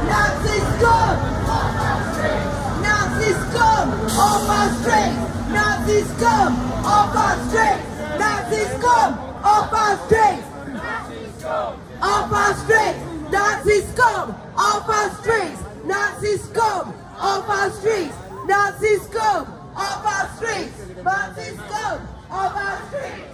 Nazi scum! Nazi scum! Off our streets! Nazi scum! Off our streets! Nazi scum! Off our streets! Off our streets! Nazi scum! Off our streets! Nazi scum! Off our streets! Nazi scum! Off our streets! Nazi scum! Off our streets!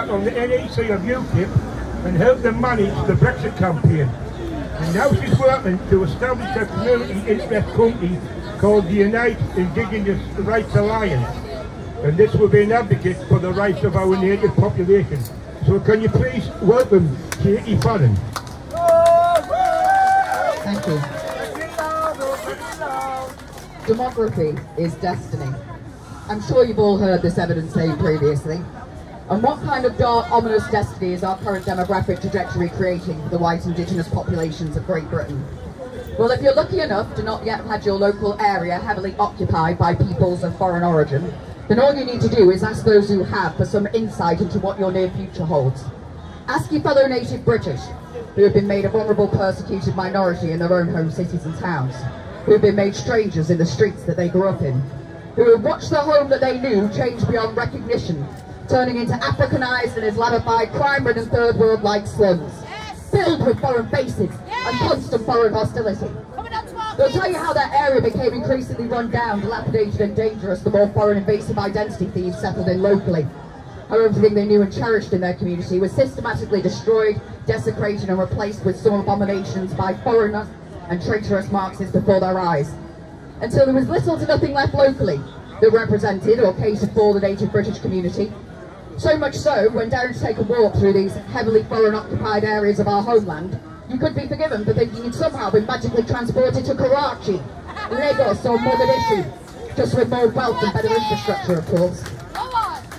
On the NEC of UKIP and help them manage the Brexit campaign. And now she's working to establish a community interest company called the United Indigenous Rights Alliance. And this will be an advocate for the rights of our native population. So can you please welcome Katy Fanning? Thank you. Demography is destiny. I'm sure you've all heard this evidence saying previously. And what kind of dark, ominous destiny is our current demographic trajectory creating for the white indigenous populations of Great Britain? Well, if you're lucky enough to not yet have had your local area heavily occupied by peoples of foreign origin, then all you need to do is ask those who have for some insight into what your near future holds. Ask your fellow native British, who have been made a vulnerable, persecuted minority in their own home cities and towns, who have been made strangers in the streets that they grew up in, who have watched the home that they knew change beyond recognition, turning into Africanized and Islamified, crime-ridden third world-like slums, filled with foreign faces and constant foreign hostility. They'll tell you how their area became increasingly run down, dilapidated and dangerous the more foreign invasive identity thieves settled in locally. How everything they knew and cherished in their community was systematically destroyed, desecrated and replaced with some abominations by foreigners and traitorous Marxists before their eyes. Until there was little to nothing left locally that represented or catered for the native British community. So much so, when daring to take a walk through these heavily foreign-occupied areas of our homeland, you could be forgiven for thinking you'd somehow been magically transported to Karachi, Lagos or Mogadishu, just with more wealth and better infrastructure, of course.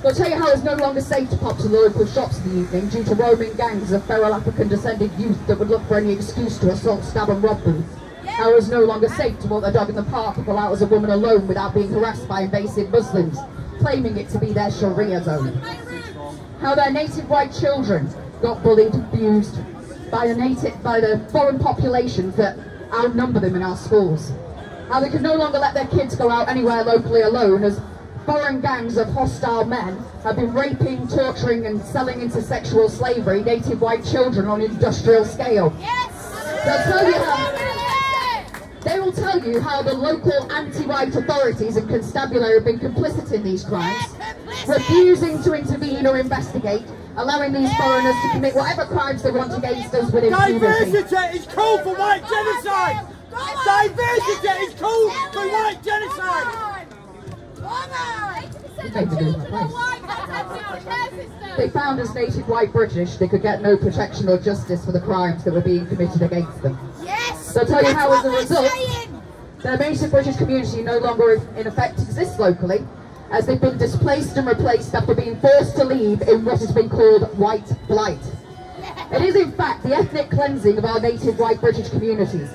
They'll tell you how it's no longer safe to pop to the local shops in the evening due to roaming gangs of feral African-descended youth that would look for any excuse to assault, stab and rob them. How it's no longer safe to walk their dog in the park or go out as a woman alone without being harassed by invasive Muslims, claiming it to be their Sharia zone. How their native white children got bullied, abused by the foreign populations that outnumber them in our schools. How they could no longer let their kids go out anywhere locally alone as foreign gangs of hostile men have been raping, torturing and selling into sexual slavery native white children on an industrial scale. They will tell you how the local anti-white authorities and constabulary have been complicit in these crimes, refusing to intervene or investigate, allowing these foreigners to commit whatever crimes they want against us with impunity. Diversity is called for white genocide! Diversity is called for white genocide! They found as native white British they could get no protection or justice for the crimes that were being committed against them. They'll tell you how, as a result, their native British community no longer in effect exists locally, as they've been displaced and replaced after being forced to leave in what has been called white blight. It is in fact the ethnic cleansing of our native white British communities,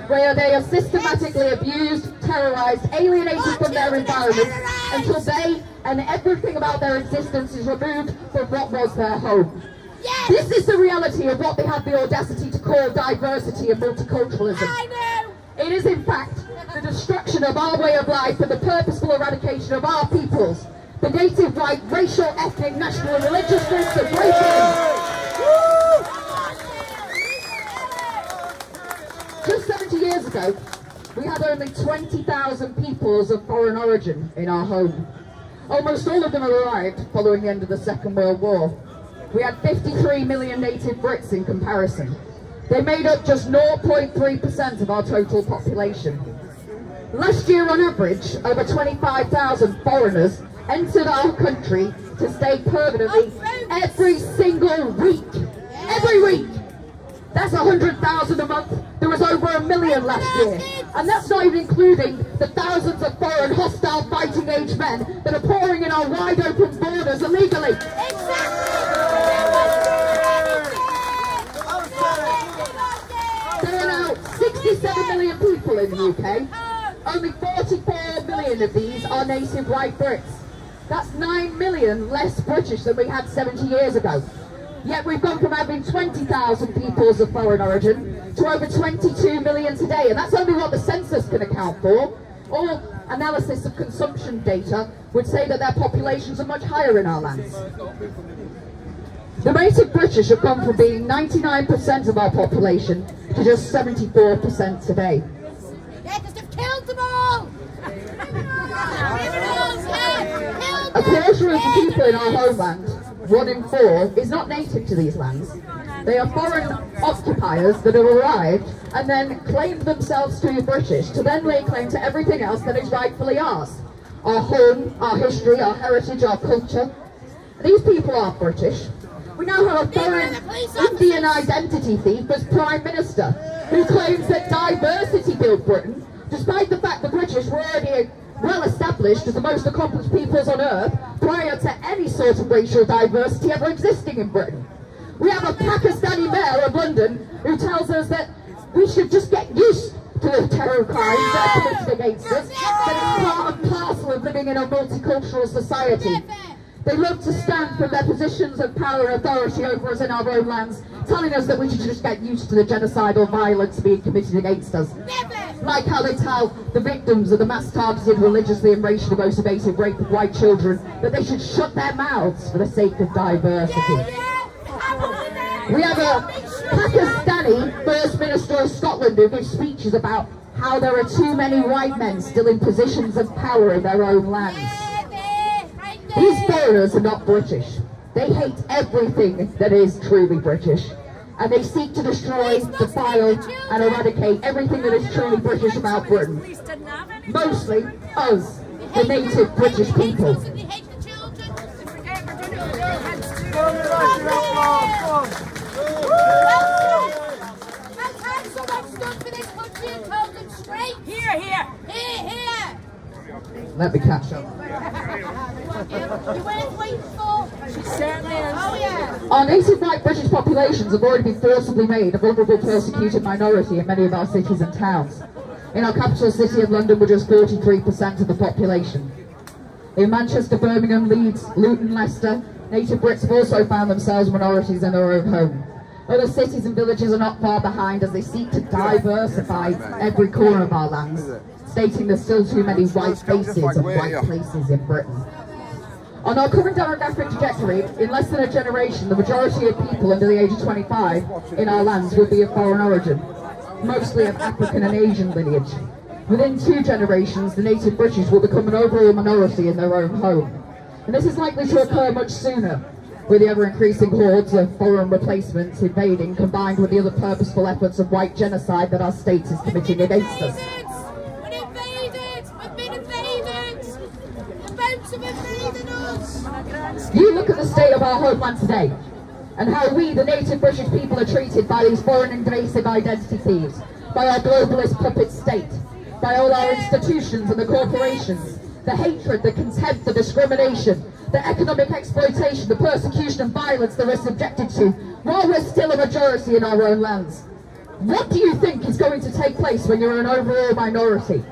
where they are systematically abused, terrorised, alienated from their environment until they and everything about their existence is removed from what was their home. This is the reality of what they have the audacity to call diversity and multiculturalism. It is in fact the destruction of our way of life and the purposeful eradication of our peoples, the native white, racial, ethnic, national and religious groups of Great Britain. Just 70 years ago, we had only 20,000 peoples of foreign origin in our home. Almost all of them arrived following the end of the Second World War. We had 53 million native Brits in comparison. They made up just 0.3% of our total population. Last year, on average, over 25,000 foreigners entered our country to stay permanently every single week. Every week! That's 100,000 a month. There was over 1 million last year. And that's not even including the thousands of foreign hostile fighting age men that are pouring in our wide open borders illegally. There are now 67 million people in the UK. Only 44 million of these are native white Brits. That's 9 million less British than we had 70 years ago. Yet we've gone from having 20,000 peoples of foreign origin to over 22 million today, and that's only what the census can account for. All analysis of consumption data would say that their populations are much higher in our lands. The native British have gone from being 99% of our population to just 74% today. Yeah, because they've killed them all! A quarter of the people in our homeland, 1 in 4, is not native to these lands. They are foreign occupiers that have arrived and then claimed themselves to be British, to then lay claim to everything else that is rightfully ours. Our home, our history, our heritage, our culture. These people are British. We now have a foreign Indian identity thief as Prime Minister, who claims that diversity built Britain, despite the fact the British were already well established as the most accomplished peoples on earth prior to any sort of racial diversity ever existing in Britain. We have a Pakistani mayor of London who tells us that we should just get used to the terror crimes that are committed against us, that it's part and parcel of living in a multicultural society. They love to stand from their positions of power and authority over us in our own lands, telling us that we should just get used to the genocidal violence being committed against us. Like how they tell the victims of the mass-targeted, religiously and racially motivated rape of white children that they should shut their mouths for the sake of diversity. We have a Pakistani First Minister of Scotland who gives speeches about how there are too many white men still in positions of power in their own lands. These foreigners are not British. They hate everything that is truly British. And they seek to destroy, defile and eradicate everything that is truly British about Britain. Mostly us, the native British people. Let me catch up. Our native white British populations have already been forcibly made a vulnerable persecuted minority in many of our cities and towns. In our capital city of London, we're just 43% of the population. In Manchester, Birmingham, Leeds, Luton, Leicester, native Brits have also found themselves minorities in their own home. Other cities and villages are not far behind as they seek to diversify every corner of our lands, stating there's still too many white faces and white places in Britain. On our current demographic trajectory, in less than a generation, the majority of people under the age of 25 in our lands will be of foreign origin, mostly of African and Asian lineage. Within 2 generations, the native British will become an overall minority in their own home. And this is likely to occur much sooner, with the ever-increasing hordes of foreign replacements invading, combined with the other purposeful efforts of white genocide that our state is committing against us. You look at the state of our homeland today, and how we, the native British people, are treated by these foreign invasive identity thieves, by our globalist puppet state, by all our institutions and the corporations, the hatred, the contempt, the discrimination, the economic exploitation, the persecution and violence that we're subjected to, while we're still a majority in our own lands. What do you think is going to take place when you're an overall minority?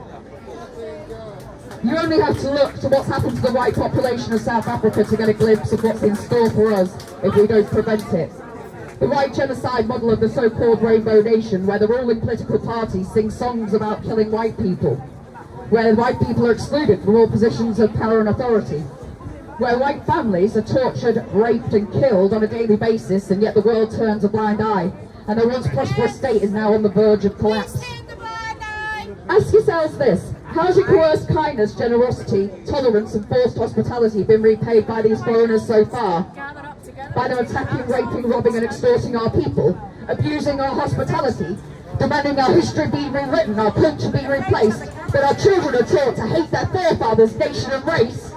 You only have to look to what's happened to the white population of South Africa to get a glimpse of what's in store for us if we don't prevent it. The white genocide model of the so-called Rainbow Nation, where the ruling political parties sing songs about killing white people, where white people are excluded from all positions of power and authority, where white families are tortured, raped and killed on a daily basis, and yet the world turns a blind eye, and the once prosperous state is now on the verge of collapse. Ask yourselves this: how's your coerced kindness, generosity, tolerance and forced hospitality been repaid by these foreigners so far? By them attacking, raping, robbing and extorting our people, abusing our hospitality, demanding our history be rewritten, our culture be replaced, that our children are taught to hate their forefathers, nation and race.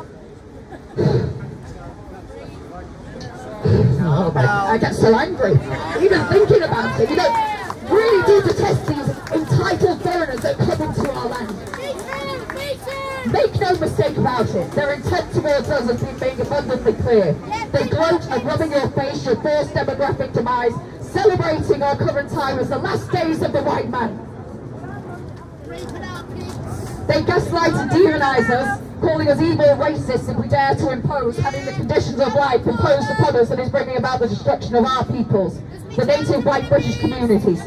Oh my, I get so angry, even thinking about it. You know, really do detest these entitled foreigners that come into our land. Make no mistake about it, their intent towards us has been made abundantly clear. They gloat at rubbing your face, your forced demographic demise, celebrating our current time as the last days of the white man. They gaslight and demonise us, calling us evil racists if we dare to impose having the conditions of life imposed upon us that is bringing about the destruction of our peoples, the native white British communities.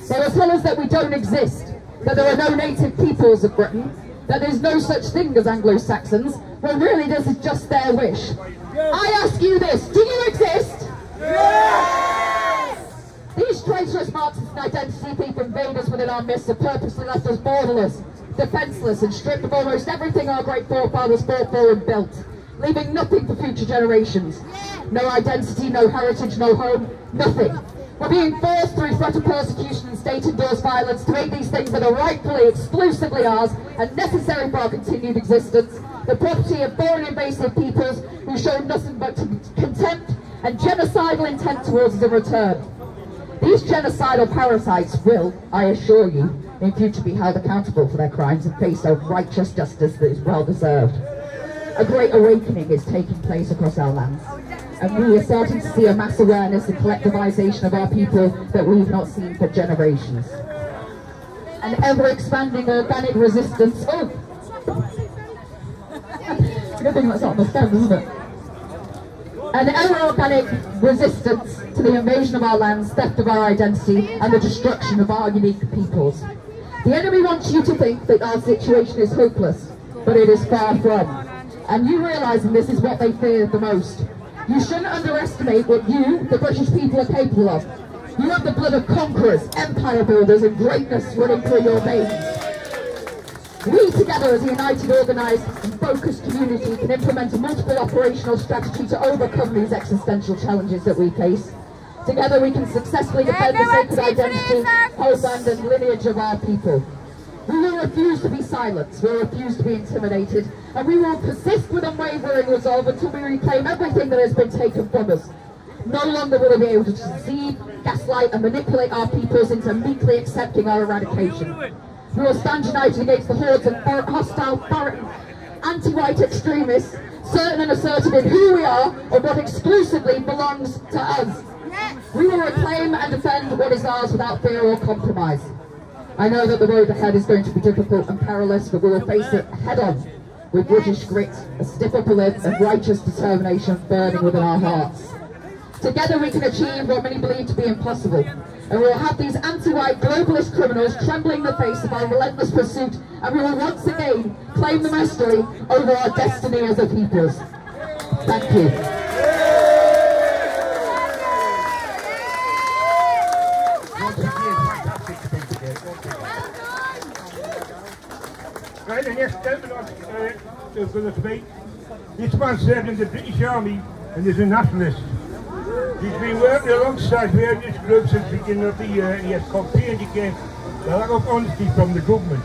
They will tell us that we don't exist, that there are no native peoples of Britain, that there's no such thing as Anglo-Saxons, when really this is just their wish. I ask you this, do you exist? Yes! These traitorous Marxist and identity thief invaders within our midst have purposely left us borderless, defenceless and stripped of almost everything our great forefathers fought for and built, leaving nothing for future generations. No identity, no heritage, no home, nothing. We're being forced through threat of persecution and state-endorsed violence to make these things that are rightfully, exclusively ours and necessary for our continued existence, the property of foreign invasive peoples who show nothing but contempt and genocidal intent towards us in return. These genocidal parasites will, I assure you, in future be held accountable for their crimes and face a righteous justice that is well deserved. A great awakening is taking place across our lands, and we are starting to see a mass awareness and collectivisation of our people that we've not seen for generations. An ever-expanding organic resistance. Oh! Good thing that's not on the stand, isn't it? An ever-organic resistance to the invasion of our lands, theft of our identity, and the destruction of our unique peoples. The enemy wants you to think that our situation is hopeless, but it is far from. And you realising this is what they fear the most. You shouldn't underestimate what you, the British people, are capable of. You have the blood of conquerors, empire builders, and greatness running through your veins. We together as a united, organised and focused community can implement a multiple operational strategy to overcome these existential challenges that we face. Together we can successfully defend the sacred identity, homeland and lineage of our people. We will refuse to be silenced, we will refuse to be intimidated, and we will persist with unwavering resolve until we reclaim everything that has been taken from us. No longer will we be able to deceive, gaslight and manipulate our peoples into meekly accepting our eradication. We will stand united against the hordes of hostile, foreign, anti-white extremists, certain and assertive in who we are and what exclusively belongs to us. We will reclaim and defend what is ours without fear or compromise. I know that the road ahead is going to be difficult and perilous, but we will face it head-on with British grit, a stiff upper lip and righteous determination burning within our hearts. Together we can achieve what many believe to be impossible, and we will have these anti-white globalist criminals trembling in the face of our relentless pursuit, and we will once again claim the mastery over our destiny as a peoples. Thank you. Right, the next gentleman is going to speak. This man served in the British Army and is a nationalist. He's been working alongside various groups since the beginning of the year, and he has campaigned against the lack of honesty from the government.